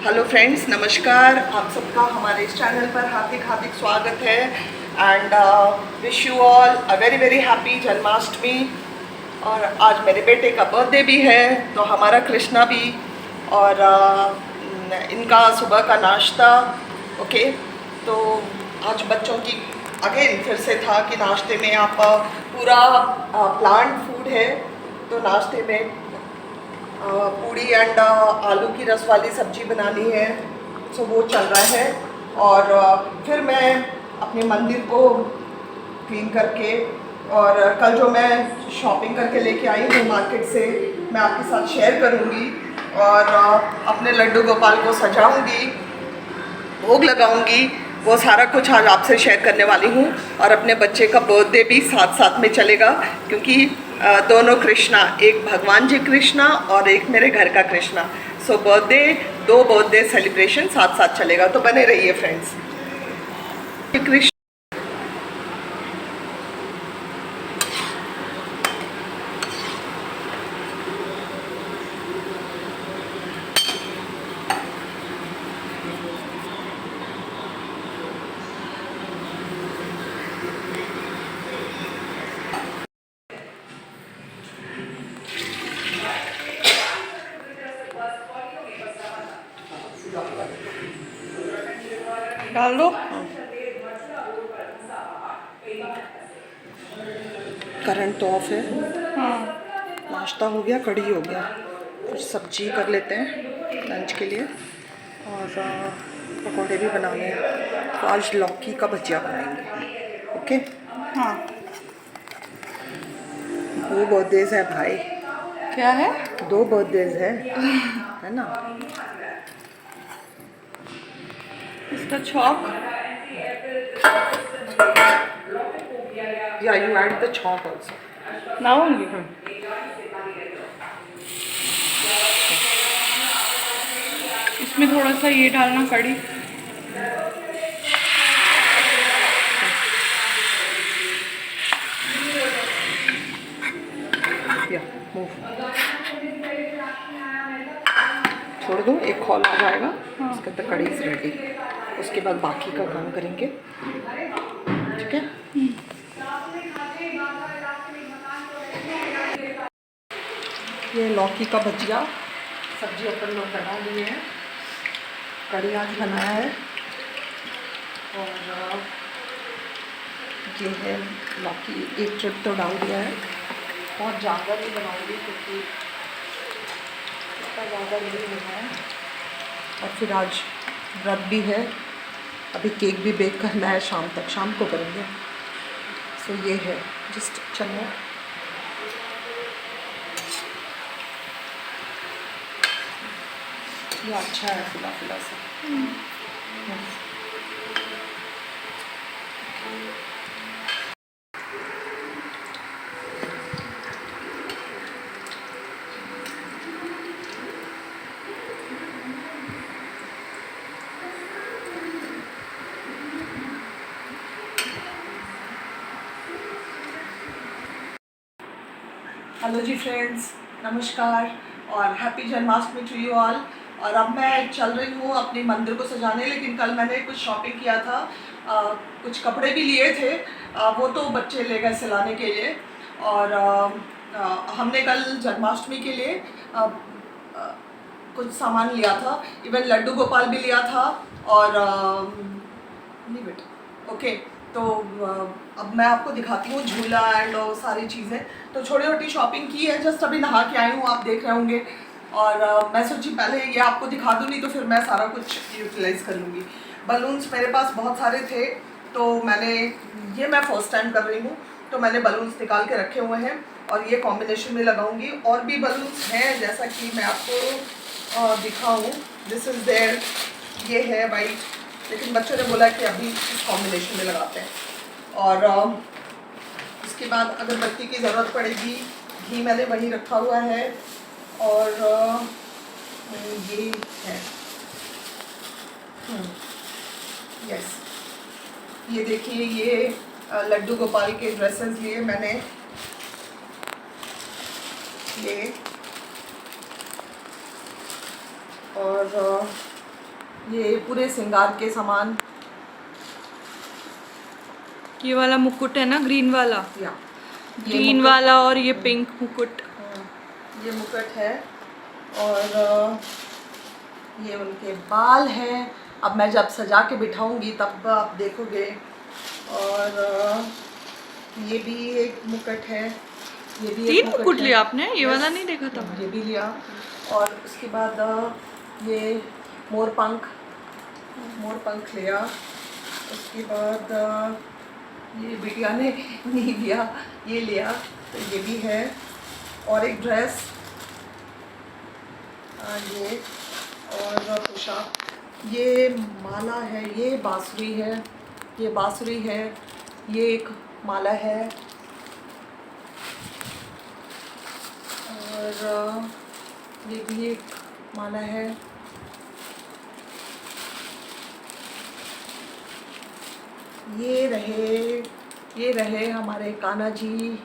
Hello friends, नमस्कार। आप सबका हमारे इस चैनल पर हार्दिक हार्दिक स्वागत है and wish you all a very very happy Janmashtami. और आज मेरे बेटे का बर्थडे भी है, तो हमारा कृष्णा भी और इनका सुबह का नाश्ता। ओके, तो आज बच्चों की अगेन फिर से था कि नाश्ते में आप पूरा प्लांट फूड है, तो नाश्ते में पूड़ी एंड आलू की रस वाली सब्जी बनानी है, सो वो चल रहा है। और फिर मैं अपने मंदिर को क्लीन करके, और कल जो मैं शॉपिंग करके लेके आई हूँ मार्केट से, मैं आपके साथ शेयर करूँगी। और अपने लड्डू गोपाल को सजाऊँगी, भोग लगाऊंगी, वो सारा कुछ आज आपसे शेयर करने वाली हूँ। और अपने बच्चे का बर्थडे भी साथ साथ में चलेगा, क्योंकि दोनों कृष्णा, एक भगवान जी कृष्णा और एक मेरे घर का कृष्णा। सो बर्थडे, दो बर्थडे सेलिब्रेशन साथ साथ चलेगा, तो बने रहिए फ्रेंड्स। कृष्ण डाल दो। करंट तो ऑफ है। हाँ, नाश्ता हो गया, कढ़ी हो गया, कुछ सब्जी कर लेते हैं लंच के लिए, और पकौड़े भी बनाने हैं। तो आज लौकी का भजिया बनाएंगे। ओके, हाँ। दो बर्थडेज है भाई, क्या है? दो बर्थडेज है ना। इसका चौक। या you add the chop also. लाऊंगी। इसमें थोड़ा सा ये डालना, कड़ी। या मूव, छोड़ दो, एक कॉल आ जाएगा। हाँ। उसके बाद कढ़ी से रेडी, उसके बाद बाकी का काम करेंगे। ठीक है। ये लौकी का भजिया सब्जी अपन लोग बना लिए हैं, कढ़ी आज बनाया है। और ये है लौकी, एक ट्रिप तो डाल दिया है, बहुत ज़्यादा नहीं बनाऊंगी क्योंकि इतना ज़्यादा नहीं होना है। और फिर आज व्रत भी है, अभी केक भी बेक करना है, शाम तक, शाम को करेंगे। सो ये है जस्ट चलो। ये अच्छा है फुला फुला सा। हेलो जी फ्रेंड्स, नमस्कार और happy Janmashtami to you all. और अब मैं चल रही हूँ अपने मंदिर को सजाने, लेकिन कल मैंने कुछ शॉपिंग किया था, कुछ कपड़े भी लिए थे, वो तो बच्चे ले गए सिलाने के लिए। और हमने कल जन्माष्टमी के लिए कुछ सामान लिया था, इवन लड्डू गोपाल भी लिया था। और नहीं बेटा, ओके। तो अब मैं आपको दिखाती हूँ झूला एंड सारी चीज़ें। तो छोटी छोटी शॉपिंग की है, जस्ट अभी नहा के आई हूँ, आप देख रहे होंगे। और मैं सोची पहले ये आपको दिखा दूँ, नहीं तो फिर मैं सारा कुछ यूटिलाइज कर लूँगी। बलून्स मेरे पास बहुत सारे थे, तो मैं फर्स्ट टाइम कर रही हूँ, तो मैंने बलून्स निकाल के रखे हुए हैं और ये कॉम्बिनेशन में लगाऊंगी। और भी बलून्स हैं, जैसा कि मैं आपको दिखाऊँ। दिस इज़ देयर, ये है वाइट, लेकिन बच्चों ने बोला कि अभी इस कॉम्बिनेशन में लगाते हैं। और उसके बाद अगरबत्ती की ज़रूरत पड़ेगी, घी मैंने वहीं रखा हुआ है। और ये है, यस, ये देखिए, ये लड्डू गोपाल के ड्रेसेस लिए मैंने, ये। और ये पूरे श्रृंगार के सामान, ये वाला मुकुट है ना, ग्रीन वाला, या ग्रीन वाला, और ये पिंक मुकुट। ये मुकुट है। और ये उनके बाल हैं। अब मैं जब सजा के बिठाऊंगी तब आप देखोगे। और ये भी एक मुकुट है, ये भी एक 3 मुकुट है। लिया आपने? ये वाला Yes, नहीं देखा था। ये भी लिया। और उसके बाद ये मोर पंख लिया। उसके बाद ये बिटिया ने नहीं लिया, ये लिया, तो ये भी है। और एक ड्रेस, ये और पोशाक, ये माला है, ये बांसुरी है, ये बांसुरी है, ये एक माला है। और ये भी एक माला है। ये रहे हमारे कान्हा जी,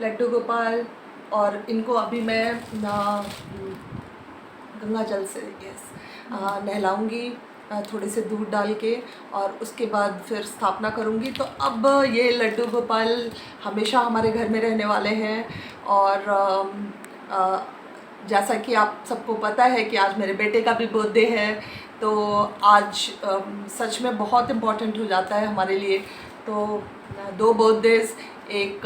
लड्डू गोपाल। और इनको अभी मैं गंगा जल से नहलाऊंगी, थोड़े से दूध डाल के, और उसके बाद फिर स्थापना करूंगी। तो अब ये लड्डू गोपाल हमेशा हमारे घर में रहने वाले हैं। और जैसा कि आप सबको पता है कि आज मेरे बेटे का भी बर्थडे है, तो आज सच में बहुत इम्पोर्टेंट हो जाता है हमारे लिए। तो 2 बर्थडेज, एक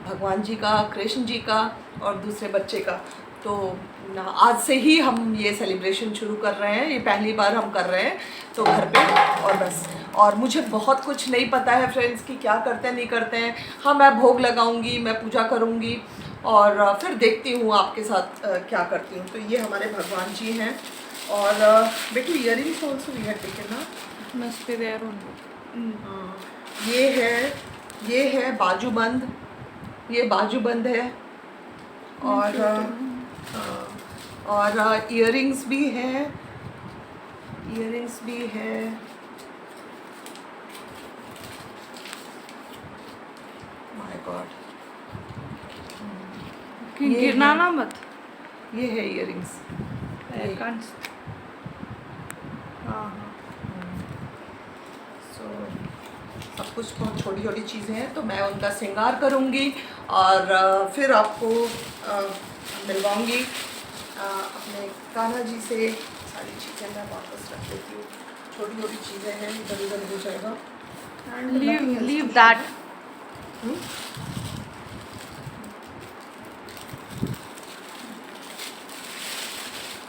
भगवान जी का, कृष्ण जी का, और दूसरे बच्चे का। तो आज से ही हम ये सेलिब्रेशन शुरू कर रहे हैं, ये पहली बार हम कर रहे हैं तो घर पे। और बस, और मुझे बहुत कुछ नहीं पता है फ्रेंड्स कि क्या करते हैं नहीं करते हैं। हाँ, मैं भोग लगाऊंगी, मैं पूजा करूंगी, और फिर देखती हूँ आपके साथ क्या करती हूँ। तो ये हमारे भगवान जी हैं। और बेटू earrings also we had taken ना, मस्ट बी देयर ओनली। ये है बाजूबंद, ये बाजूबंद है। और इयरिंग्स भी है, माय गॉड, गिरना ना मत। ये है इयरिंग्स। हाँ, सो सब कुछ बहुत छोटी छोटी चीज़ें हैं। तो मैं उनका श्रृंगार करूँगी, और फिर आपको मिलवाऊँगी अपने कान्हा जी से। सारी चीज़ें मैं वापस रख देती हूँ, छोटी छोटी चीज़ें हैं, इधर उधर हो जाएगा। And leave that.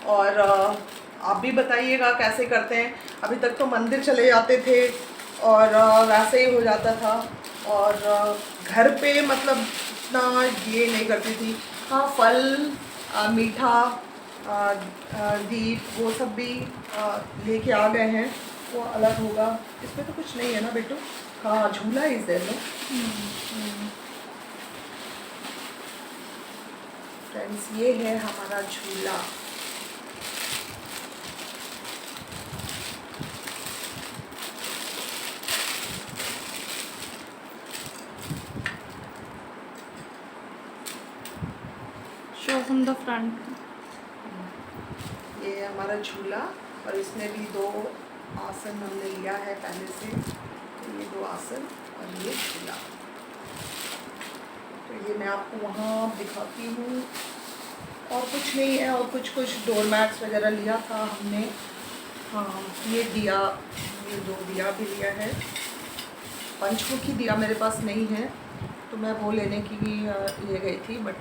और आप भी बताइएगा कैसे करते हैं। अभी तक तो मंदिर चले जाते थे और वैसे ही हो जाता था, और घर पे मतलब इतना ये नहीं करती थी। हाँ, फल, मीठा, दीप, वो सब भी लेके आ गए हैं, वो अलग होगा। इसमें तो कुछ नहीं है ना बेटू? हाँ, झूला इस देर में। फ्रेंड्स, ये है हमारा झूला। Show from the front. ये हमारा झूला, और इसमें भी 2 आसन हमने लिया है पहले से। तो ये 2 आसन और ये झूला। तो ये मैं आपको वहाँ दिखाती हूँ। और कुछ नहीं है, और कुछ डोरमैट्स वगैरह लिया था हमने। हाँ, ये दिया, ये 2 दिया भी लिया है। पंचमुखी दिया मेरे पास नहीं है, तो मैं वो लेने की भी ले गई थी, बट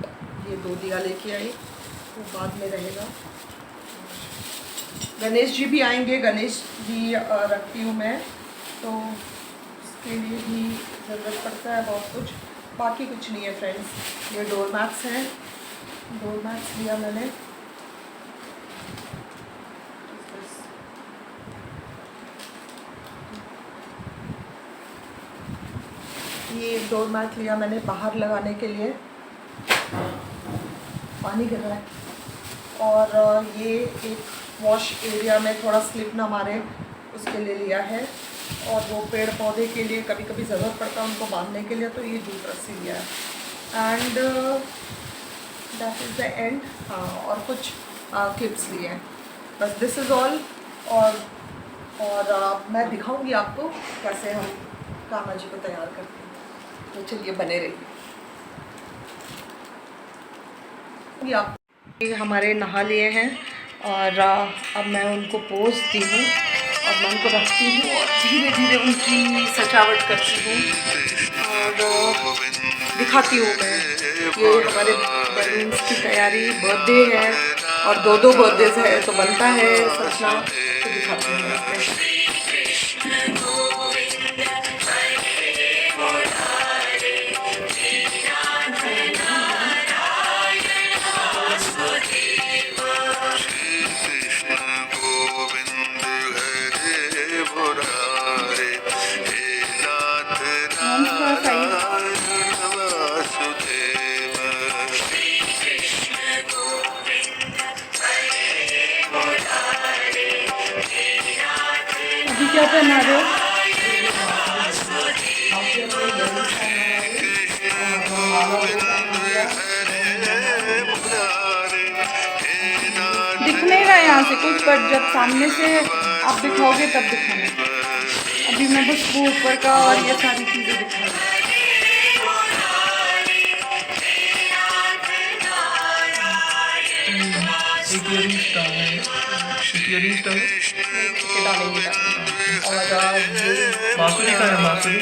ये 2 दिया लेके आई, वो बाद में रहेगा। गणेश जी भी आएंगे, गणेश जी रखती हूँ मैं, तो उसके लिए भी ज़रूरत पड़ता है बहुत कुछ। बाकी कुछ नहीं है फ्रेंड्स। ये डोरमैट्स हैं, डोरमैट्स लिया मैंने। ये डोरमैट लिया मैंने बाहर लगाने के लिए। पानी गिर रहा है। और ये एक वॉश एरिया में थोड़ा स्लिप ना मारे उसके लिए लिया है। और वो पेड़ पौधे के लिए कभी कभी ज़रूरत पड़ता है उनको बांधने के लिए, तो ये जूट रस्सी लिया है। And that is the end. हाँ, और कुछ क्लिप्स लिए हैं, बस। This is all. और मैं दिखाऊंगी आपको कैसे हम कान्हा जी को तैयार करते हैं, तो चलिए बने रहिए। आप ये हमारे नहा लिए हैं और अब मैं उनको पोज दी हूँ और मैं उनको रखती हूँ और धीरे धीरे उनकी सजावट करती हूँ और दिखाती हूँ मैं। ये हमारे बलून्स की तैयारी, बर्थडे है और दो बर्थडे है तो बनता है सजना, तो दिखाती हूँ मैं कैसे। अभी क्या पहना रहे हो? दिख नहीं रहा है यहाँ से कुछ, बट जब सामने से आप दिखाओगे तब दिखाना। अभी मैं बस वो ऊपर का और ये सारी चीज़ें दिखा रही हूँ। बांसुरी का है, बांसुरी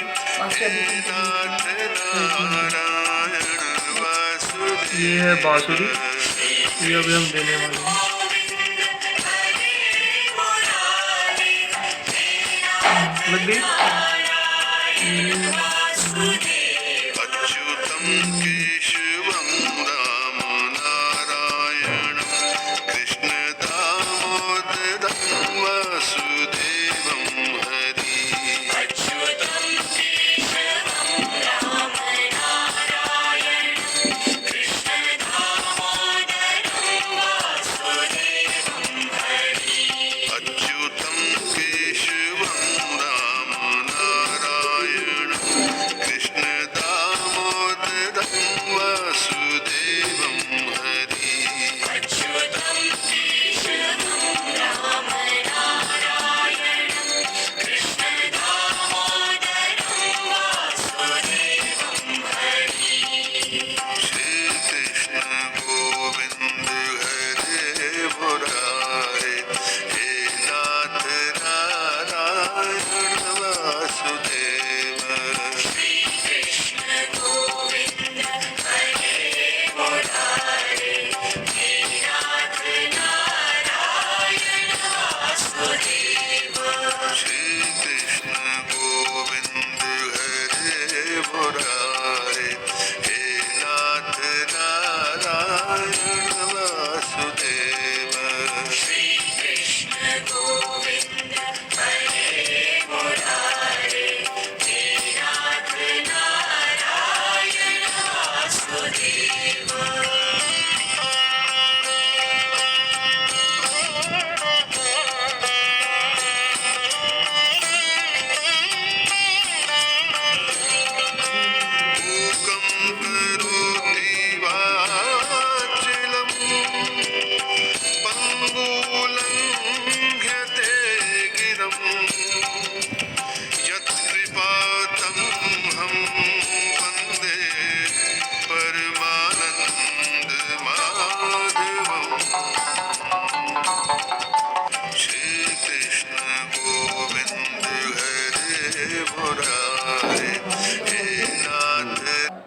ये है बांसुरी, ये अभी हम देने वाले हैं। लग गई।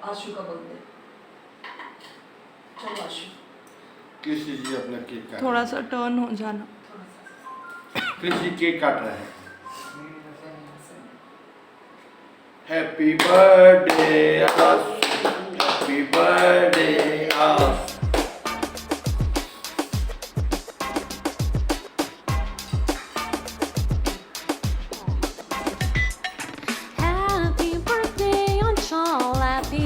आशु का बर्थडे, चलो आशु किस जी अपना केक काट थोड़ा सा टर्न हो जाना। किस जी केक काट रहा है। हैप्पी बर्थडे आशु, हैप्पी बर्थडे आशु। Happy birthday, Anshul. Happy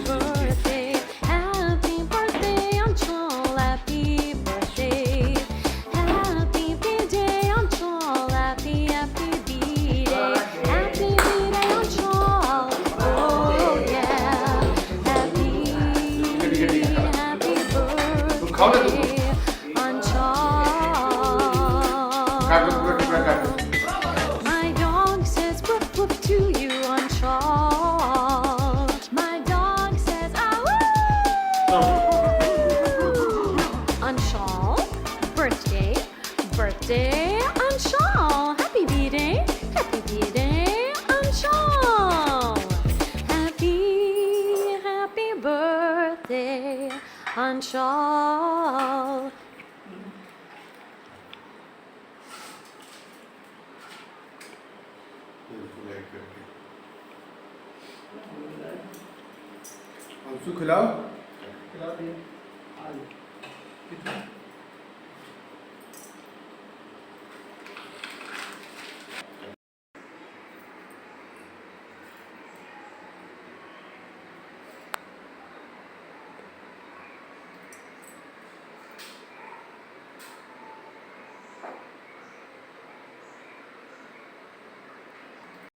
birthday. Happy birthday, Anshul. Happy birthday. Happy birthday, Anshul. Happy birthday. Happy birthday, Anshul. Oh yeah. Happy birthday, खाओ ना तुम। Anshul. काट दो। Anshul. Birthday, birthday, Anshul. Happy birthday, Anshul. Happy birthday, Anshul. Anshu खिलाओ।